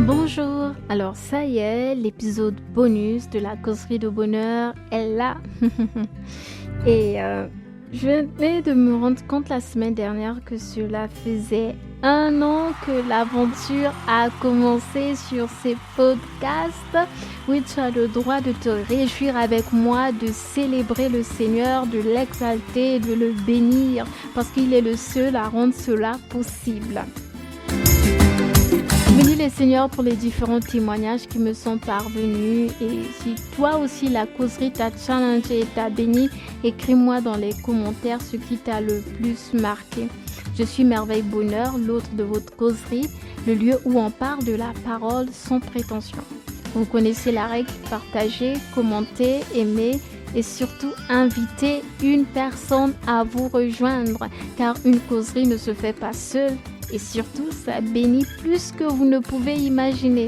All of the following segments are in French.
Bonjour, alors ça y est, l'épisode bonus de la causerie de bonheur est là. Et je venais de me rendre compte la semaine dernière que cela faisait 1 an que l'aventure a commencé sur ces podcasts. Oui, tu as le droit de te réjouir avec moi, de célébrer le Seigneur, de l'exalter, de le bénir, parce qu'il est le seul à rendre cela possible. Bénis le Seigneur pour les différents témoignages qui me sont parvenus. Et si toi aussi la causerie t'a challengé et t'a béni, écris-moi dans les commentaires ce qui t'a le plus marqué. Je suis Merveille Bonheur, l'autre de votre causerie, le lieu où on parle de la parole sans prétention. Vous connaissez la règle, partagez, commentez, aimez et surtout invitez une personne à vous rejoindre, car une causerie ne se fait pas seule. Et surtout, ça bénit plus que vous ne pouvez imaginer.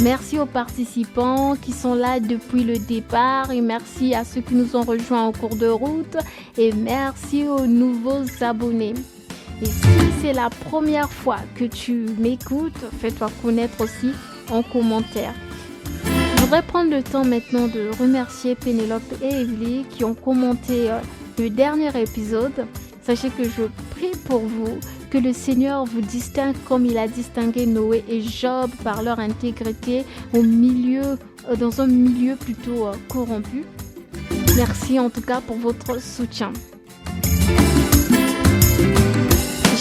Merci aux participants qui sont là depuis le départ et merci à ceux qui nous ont rejoints en cours de route et merci aux nouveaux abonnés. Et si c'est la première fois que tu m'écoutes, fais-toi connaître aussi en commentaire. Je voudrais prendre le temps maintenant de remercier Pénélope et Evely qui ont commenté le dernier épisode. Sachez que je prie pour vous, que le Seigneur vous distingue comme il a distingué Noé et Job par leur intégrité dans un milieu plutôt corrompu. Merci en tout cas pour votre soutien.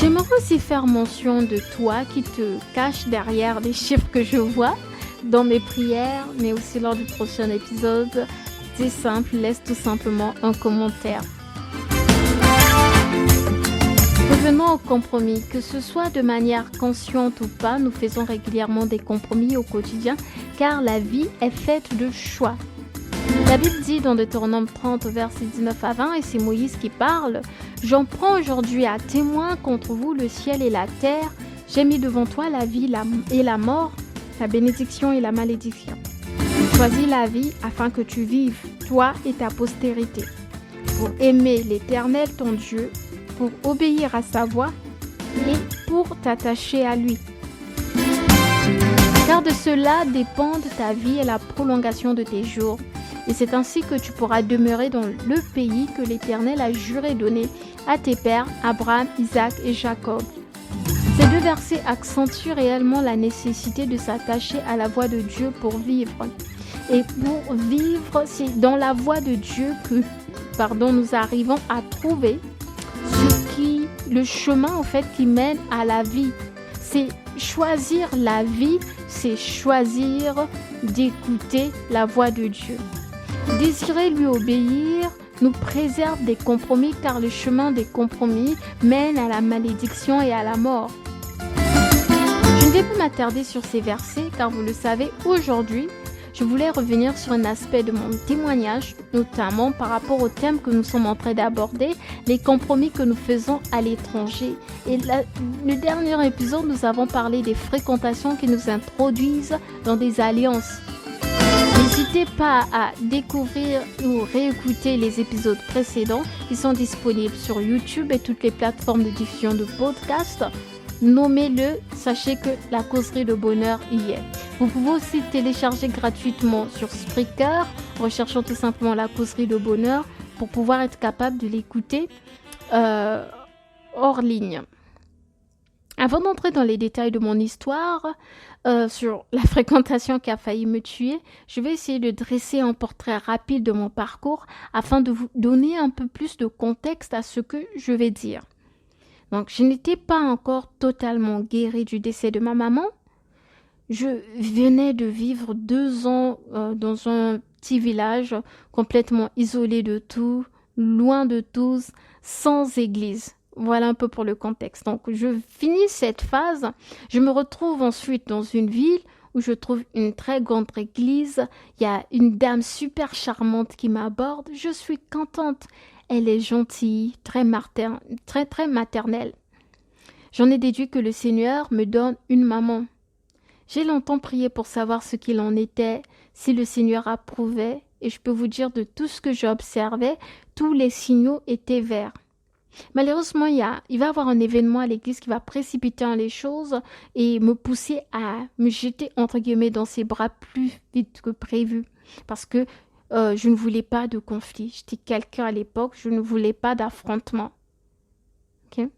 J'aimerais aussi faire mention de toi qui te cache derrière les chiffres que je vois dans mes prières, mais aussi lors du prochain épisode. C'est simple, laisse tout simplement un commentaire. Revenons au compromis. Que ce soit de manière consciente ou pas, nous faisons régulièrement des compromis au quotidien car la vie est faite de choix. La Bible dit dans Deutéronome 30, versets 19 à 20, et c'est Moïse qui parle, « J'en prends aujourd'hui à témoin contre vous le ciel et la terre. J'ai mis devant toi la vie et la mort, la bénédiction et la malédiction. Choisis la vie afin que tu vives, toi et ta postérité, pour aimer l'Éternel ton Dieu, pour obéir à sa voix et pour t'attacher à lui. Car de cela dépendent ta vie et la prolongation de tes jours. Et c'est ainsi que tu pourras demeurer dans le pays que l'Éternel a juré donner à tes pères, Abraham, Isaac et Jacob. » Ces deux versets accentuent réellement la nécessité de s'attacher à la voix de Dieu pour vivre. Et pour vivre, c'est dans la voix de Dieu que nous arrivons à trouver le chemin en fait qui mène à la vie. C'est choisir la vie, c'est choisir d'écouter la voix de Dieu. Désirer lui obéir nous préserve des compromis car le chemin des compromis mène à la malédiction et à la mort. Je ne vais pas m'attarder sur ces versets car vous le savez, aujourd'hui, je voulais revenir sur un aspect de mon témoignage, notamment par rapport au thème que nous sommes en train d'aborder, les compromis que nous faisons à l'étranger. Et le dernier épisode, nous avons parlé des fréquentations qui nous introduisent dans des alliances. N'hésitez pas à découvrir ou réécouter les épisodes précédents qui sont disponibles sur YouTube et toutes les plateformes de diffusion de podcasts. Nommez-le, sachez que la causerie de bonheur y est. Vous pouvez aussi télécharger gratuitement sur Spreaker, recherchant tout simplement la causerie de bonheur pour pouvoir être capable de l'écouter hors ligne. Avant d'entrer dans les détails de mon histoire sur la fréquentation qui a failli me tuer, je vais essayer de dresser un portrait rapide de mon parcours afin de vous donner un peu plus de contexte à ce que je vais dire. Donc, je n'étais pas encore totalement guérie du décès de ma maman. Je venais de vivre 2 ans dans un petit village complètement isolé de tout, loin de tous, sans église. Voilà un peu pour le contexte. Donc, je finis cette phase. Je me retrouve ensuite dans une ville où je trouve une très grande église. Il y a une dame super charmante qui m'aborde. Je suis contente. Elle est gentille, très maternelle. J'en ai déduit que le Seigneur me donne une maman. J'ai longtemps prié pour savoir ce qu'il en était, si le Seigneur approuvait, et je peux vous dire de tout ce que j'observais, tous les signaux étaient verts. Malheureusement, il va y avoir un événement à l'église qui va précipiter les choses et me pousser à me jeter, entre guillemets, dans ses bras plus vite que prévu. Parce que je ne voulais pas de conflit. J'étais quelqu'un à l'époque, je ne voulais pas d'affrontement. Ok.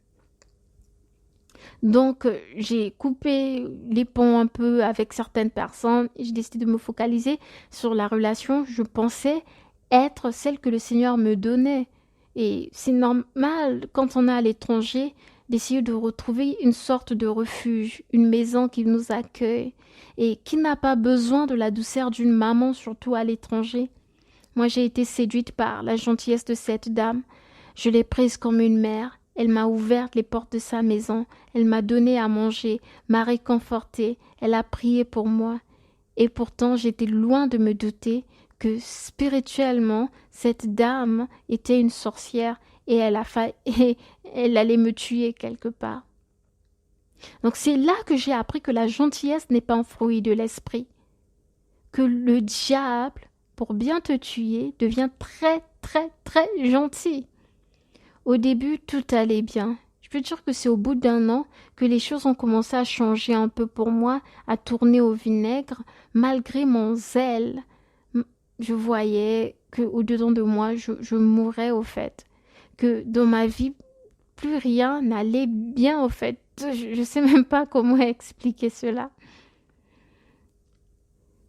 Donc, j'ai coupé les ponts un peu avec certaines personnes et j'ai décidé de me focaliser sur la relation. Je pensais être celle que le Seigneur me donnait. Et c'est normal, quand on est à l'étranger, d'essayer de retrouver une sorte de refuge, une maison qui nous accueille et qui n'a pas besoin de la douceur d'une maman, surtout à l'étranger. Moi, j'ai été séduite par la gentillesse de cette dame. Je l'ai prise comme une mère. Elle m'a ouvert les portes de sa maison. Elle m'a donné à manger, m'a réconfortée. Elle a prié pour moi. Et pourtant, j'étais loin de me douter que spirituellement, cette dame était une sorcière et elle allait me tuer quelque part. Donc c'est là que j'ai appris que la gentillesse n'est pas un fruit de l'esprit. Que le diable, pour bien te tuer, devient très, très, très gentil. Au début, tout allait bien. Je peux dire que c'est au bout d'un an que les choses ont commencé à changer un peu pour moi, à tourner au vinaigre, malgré mon zèle. Je voyais que au-dedans de moi, je mourais au fait. Que dans ma vie, plus rien n'allait bien au fait. Je ne sais même pas comment expliquer cela.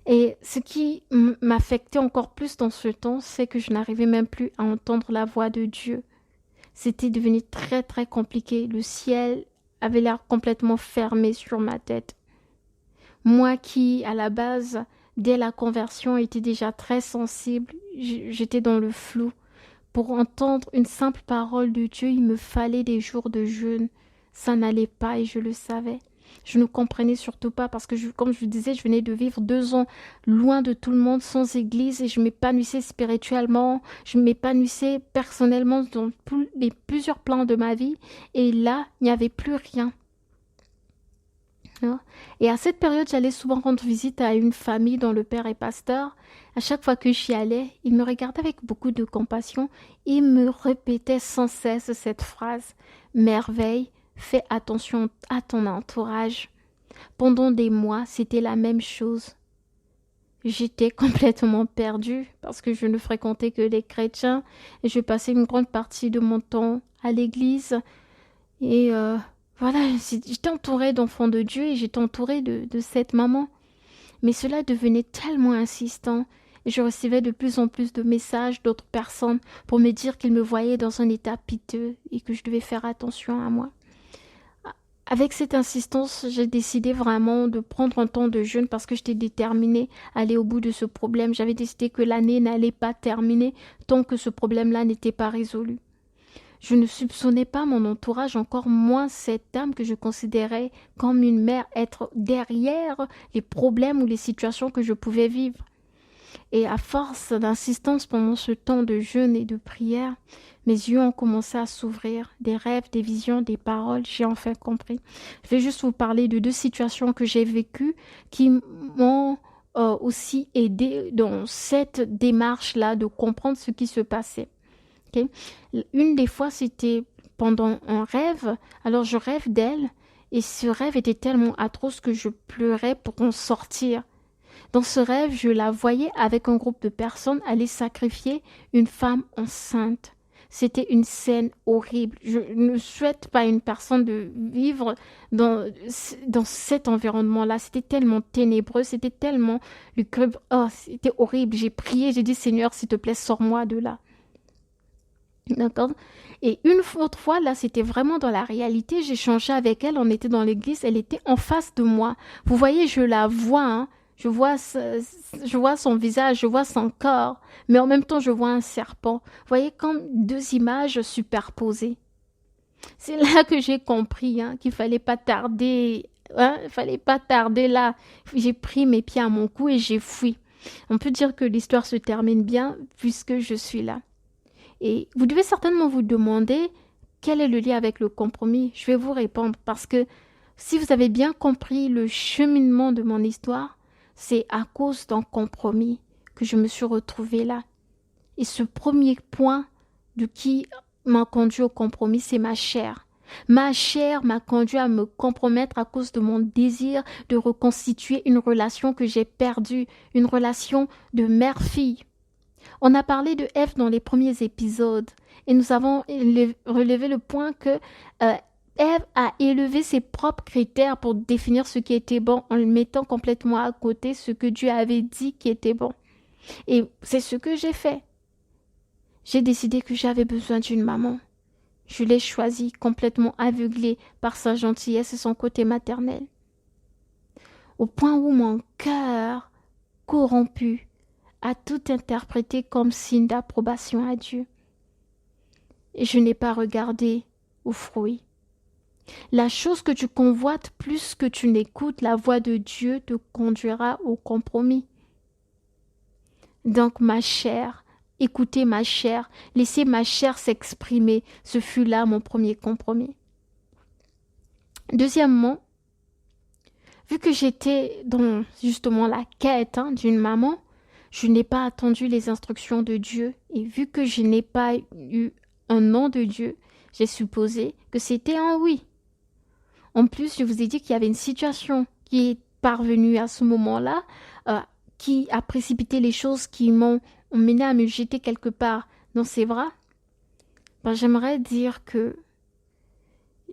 Et ce qui m'affectait encore plus dans ce temps, c'est que je n'arrivais même plus à entendre la voix de Dieu. C'était devenu très très compliqué. Le ciel avait l'air complètement fermé sur ma tête. Moi qui, à la base, dès la conversion, était déjà très sensible, j'étais dans le flou. Pour entendre une simple parole de Dieu, il me fallait des jours de jeûne. Ça n'allait pas et je le savais. Je ne comprenais surtout pas parce que, comme je vous disais, je venais de vivre 2 ans loin de tout le monde, sans église, et je m'épanouissais spirituellement, je m'épanouissais personnellement dans plusieurs plans de ma vie. Et là, il n'y avait plus rien. Et à cette période, j'allais souvent rendre visite à une famille dont le père est pasteur. À chaque fois que j'y allais, il me regardait avec beaucoup de compassion et me répétait sans cesse cette phrase: Merveille, fais attention à ton entourage. Pendant des mois, c'était la même chose. J'étais complètement perdue parce que je ne fréquentais que les chrétiens et je passais une grande partie de mon temps à l'église. Et voilà, j'étais entourée d'enfants de Dieu et j'étais entourée de cette maman. Mais cela devenait tellement insistant et je recevais de plus en plus de messages d'autres personnes pour me dire qu'ils me voyaient dans un état piteux et que je devais faire attention à moi. Avec cette insistance, j'ai décidé vraiment de prendre un temps de jeûne parce que j'étais déterminée à aller au bout de ce problème. J'avais décidé que l'année n'allait pas terminer tant que ce problème-là n'était pas résolu. Je ne soupçonnais pas mon entourage, encore moins cette dame que je considérais comme une mère, être derrière les problèmes ou les situations que je pouvais vivre. Et à force d'insistance pendant ce temps de jeûne et de prière, mes yeux ont commencé à s'ouvrir, des rêves, des visions, des paroles, j'ai enfin compris. Je vais juste vous parler de 2 situations que j'ai vécues qui m'ont aussi aidé dans cette démarche-là de comprendre ce qui se passait. Okay. Une des fois, c'était pendant un rêve. Alors, je rêve d'elle et ce rêve était tellement atroce que je pleurais pour en sortir. Dans ce rêve, je la voyais avec un groupe de personnes aller sacrifier une femme enceinte. C'était une scène horrible. Je ne souhaite pas à une personne de vivre dans cet environnement-là. C'était tellement ténébreux, c'était tellement lugubre. Oh, c'était horrible. J'ai prié, j'ai dit: Seigneur, s'il te plaît, sors-moi de là. D'accord. Et une autre fois, là, c'était vraiment dans la réalité. J'échangeais avec elle, on était dans l'église, elle était en face de moi. Vous voyez, je la vois, hein. Je vois son visage, je vois son corps, mais en même temps, je vois un serpent. Vous voyez, comme 2 images superposées. C'est là que j'ai compris qu'il fallait pas tarder. Il fallait pas tarder là. J'ai pris mes pieds à mon cou et j'ai fui. On peut dire que l'histoire se termine bien puisque je suis là. Et vous devez certainement vous demander quel est le lien avec le compromis. Je vais vous répondre parce que si vous avez bien compris le cheminement de mon histoire, c'est à cause d'un compromis que je me suis retrouvée là. Et ce premier point m'a conduit au compromis, c'est ma chair. Ma chair m'a conduit à me compromettre à cause de mon désir de reconstituer une relation que j'ai perdue, une relation de mère-fille. On a parlé de Ève dans les premiers épisodes et nous avons relevé le point que Ève a élevé ses propres critères pour définir ce qui était bon en mettant complètement à côté ce que Dieu avait dit qui était bon. Et c'est ce que j'ai fait. J'ai décidé que j'avais besoin d'une maman. Je l'ai choisie complètement aveuglée par sa gentillesse et son côté maternel. Au point où mon cœur corrompu a tout interprété comme signe d'approbation à Dieu. Et je n'ai pas regardé aux fruits. La chose que tu convoites plus que tu n'écoutes la voix de Dieu te conduira au compromis. Donc ma chair, écoutez ma chair, laissez ma chair s'exprimer, ce fut là mon premier compromis. Deuxièmement, vu que j'étais dans justement la quête d'une maman, je n'ai pas attendu les instructions de Dieu et vu que je n'ai pas eu un nom de Dieu, j'ai supposé que c'était un oui. En plus, je vous ai dit qu'il y avait une situation qui est parvenue à ce moment-là, qui a précipité les choses qui m'ont mené à me jeter quelque part dans ses bras. J'aimerais dire que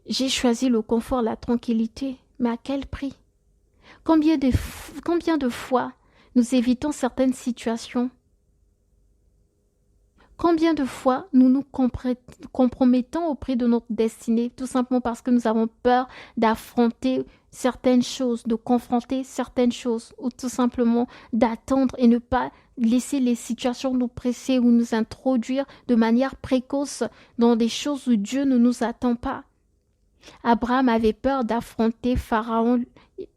j'ai choisi le confort, la tranquillité, mais à quel prix? Combien de fois nous évitons certaines situations? Combien de fois nous nous compromettons auprès de notre destinée, tout simplement parce que nous avons peur d'affronter certaines choses, de confronter certaines choses, ou tout simplement d'attendre et ne pas laisser les situations nous presser ou nous introduire de manière précoce dans des choses où Dieu ne nous attend pas. Abraham avait peur d'affronter Pharaon,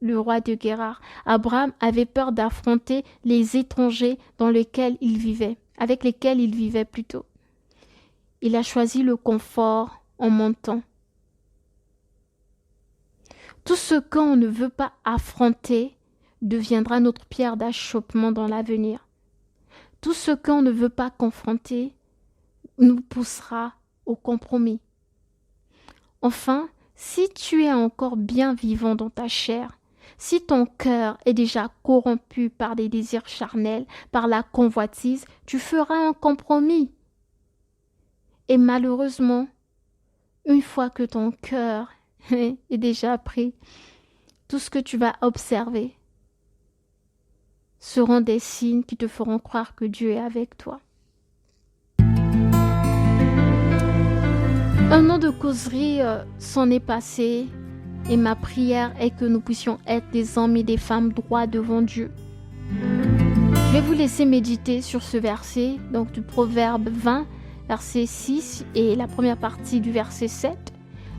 le roi de Guérar. Abraham avait peur d'affronter les étrangers avec lesquels il vivait plutôt. Il a choisi le confort en montant. Tout ce qu'on ne veut pas affronter deviendra notre pierre d'achoppement dans l'avenir. Tout ce qu'on ne veut pas confronter nous poussera au compromis. Enfin, si tu es encore bien vivant dans ta chair, si ton cœur est déjà corrompu par des désirs charnels, par la convoitise, tu feras un compromis. Et malheureusement, une fois que ton cœur est déjà pris, tout ce que tu vas observer seront des signes qui te feront croire que Dieu est avec toi. Un an de causerie s'en est passé et ma prière est que nous puissions être des hommes et des femmes droits devant Dieu. Je vais vous laisser méditer sur ce verset, donc du Proverbe 20, verset 6 et la première partie du verset 7.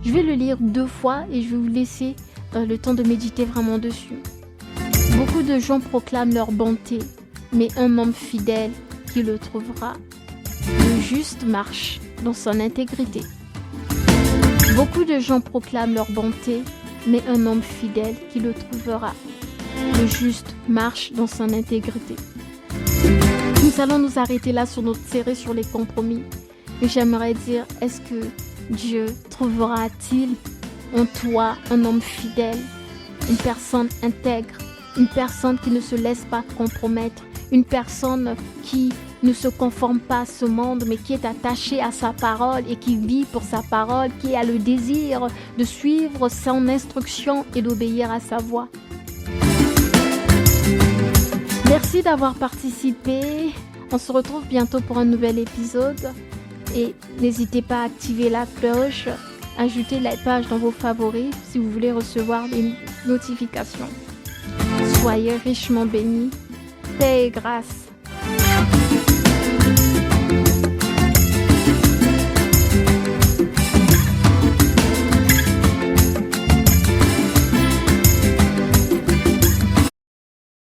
Je vais le lire 2 fois et je vais vous laisser le temps de méditer vraiment dessus. Beaucoup de gens proclament leur bonté, mais un homme fidèle qui le trouvera. Le juste marche dans son intégrité. Beaucoup de gens proclament leur bonté, mais un homme fidèle qui le trouvera. Le juste marche dans son intégrité. Nous allons nous arrêter là sur notre série sur les compromis. Et j'aimerais dire, est-ce que Dieu trouvera-t-il en toi un homme fidèle, une personne intègre, une personne qui ne se laisse pas compromettre, une personne qui ne se conforme pas à ce monde, mais qui est attachée à sa parole et qui vit pour sa parole, qui a le désir de suivre son instruction et d'obéir à sa voix. Merci d'avoir participé. On se retrouve bientôt pour un nouvel épisode. Et n'hésitez pas à activer la cloche, ajouter la page dans vos favoris si vous voulez recevoir des notifications. Soyez richement bénis. Paix et grâce.